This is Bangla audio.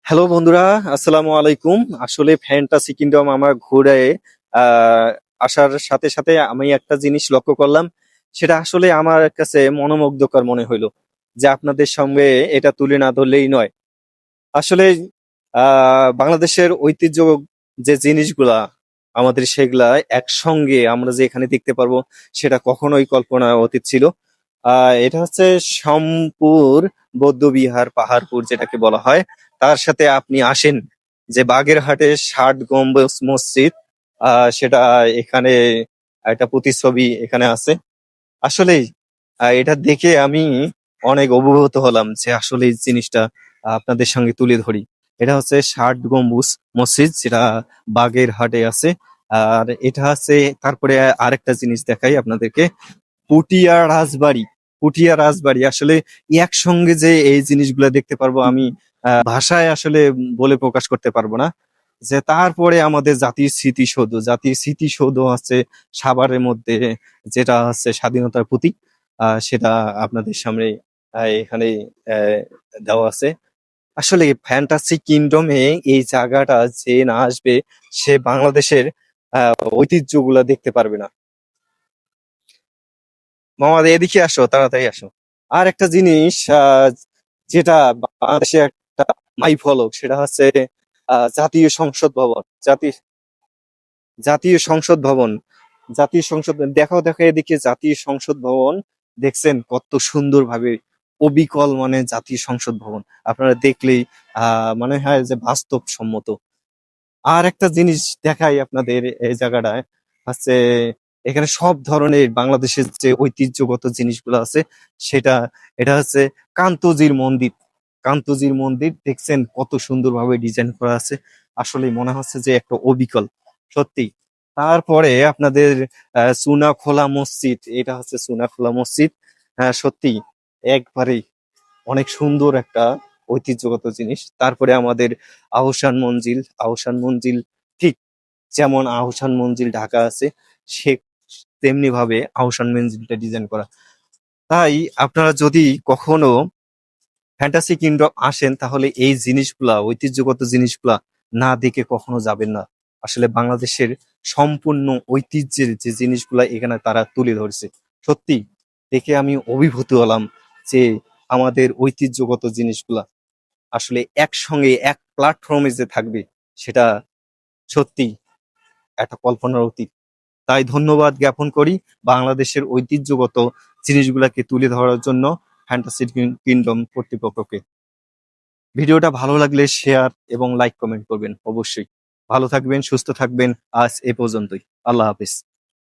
হ্যালো বন্ধুরা, আসসালামু আলাইকুম। আসলে ফ্যান্টাসি কিংডম আমার ঘুরে আহ আসার সাথে সাথে আমি একটা জিনিস লক্ষ্য করলাম। সেটা আসলে আমার কাছে মনোমুগ্ধকর মনে হইলো, যে আপনাদের সঙ্গে এটা তুলে না ধরলেই নয়। আসলে বাংলাদেশের ঐতিহ্য যে জিনিসগুলা আমাদের, সেগুলা একসঙ্গে আমরা যে এখানে দেখতে পারবো, সেটা কখনোই কল্পনা অতীত ছিল। এটা হচ্ছে সোমপুর বৌদ্ধবিহার, পাহাড়পুর যেটাকে বলা হয়। তার সাথে আপনি আসেন যে বাগেরহাটের 60 গম্বুজ মসজিদ, সেটা এখানে একটা প্রতিচ্ছবি এখানে আছে। আসলেই এটা দেখে আমি অনেক অভিভূত হলাম, যে আসলে এই জিনিসটা আপনাদের সঙ্গে তুলে ধরি। এটা হচ্ছে 60 গম্বুজ মসজিদ, যেটা বাগেরহাটে আছে। আর এটা আছে, তারপরে আরেকটা জিনিস দেখাই আপনাদেরকে। পুটিয়া রাজবাড়ি। পুটিয়া রাজবাড়ি আসলে একসঙ্গে যে এই জিনিসগুলো দেখতে পারবো, আমি ভাষায় আসলে বলে প্রকাশ করতে পারবো না। যে তারপরে আমাদের জাতির স্মৃতিসৌধ আছে সাভারের মধ্যে, যেটা হচ্ছে স্বাধীনতার প্রতীক। সেটা আপনাদের সামনে এখানে আহ, দেওয়া আছে। আসলে ফ্যান্টাসি কিংডমে এই জায়গাটা যে না আসবে, সে বাংলাদেশের ঐতিহ্যগুলা দেখতে পারবে না। মামাদের এদিকে আসো, তাড়াতাড়ি আসো। আর একটা জিনিস, যেটা বাংলাদেশে একটা মাই ফলক, সেটা হচ্ছে জাতীয় সংসদ ভবন। জাতীয় সংসদ ভবন জাতীয় সংসদ, দেখো দেখো এদিকে জাতীয় সংসদ ভবন। দেখছেন কত সুন্দর ভাবে অবিকল, মানে জাতীয় সংসদ ভবন আপনারা দেখলেই মনে হয় যে বাস্তবসম্মত। আর একটা জিনিস দেখাই আপনাদের এই জায়গাটায়, হচ্ছে এখানে সব ধরনের বাংলাদেশের যে ঐতিহ্যগত জিনিসগুলো আছে, সেটা এটা হচ্ছে কান্তজির মন্দির। কান্তজির মন্দির দেখছেন কত সুন্দরভাবে ডিজাইন করা আছে। আসলে মনে হচ্ছে যে একটা অবিকল, সত্যি। তারপরে আপনাদের চুনাখোলা মসজিদ, এটা হচ্ছে চুনাখোলা মসজিদ। হ্যাঁ, সত্যি একবারেই অনেক সুন্দর একটা ঐতিহ্যগত জিনিস। তারপরে আমাদের আহসান মঞ্জিল ঠিক যেমন আহসান মঞ্জিল ঢাকা আছে, সে তেমনি ভাবে আহসান মঞ্জিলটা ডিজাইন করা। তাই আপনারা যদি কখনো ফ্যান্টাসি কিংডম আসেন, তাহলে এই জিনিসগুলা, ঐতিহ্যগত জিনিসগুলা না দেখে কখনো যাবেন না। আসলে বাংলাদেশের সম্পূর্ণ ঐতিহ্যের যে জিনিসগুলা এখানে তারা তুলে ধরছে, সত্যি দেখে আমি অভিভূত হলাম, যে আমাদের ঐতিহ্যগত জিনিসগুলা আসলে একসঙ্গে এক প্ল্যাটফর্মে যে থাকবে, সেটা সত্যি একটা কল্পনার অতীত। তাই ধন্যবাদ জ্ঞাপন করি বাংলাদেশের ঐতিহ্যগত জিনিসগুলাকে তুলে ধরার জন্য ফ্যান্টাসি কিংডম কর্তৃপক্ষকে। ভিডিওটা ভালো লাগলে শেয়ার এবং লাইক কমেন্ট করবেন অবশ্যই। ভালো থাকবেন, সুস্থ থাকবেন। আজ এ পর্যন্তই। আল্লাহ হাফেজ।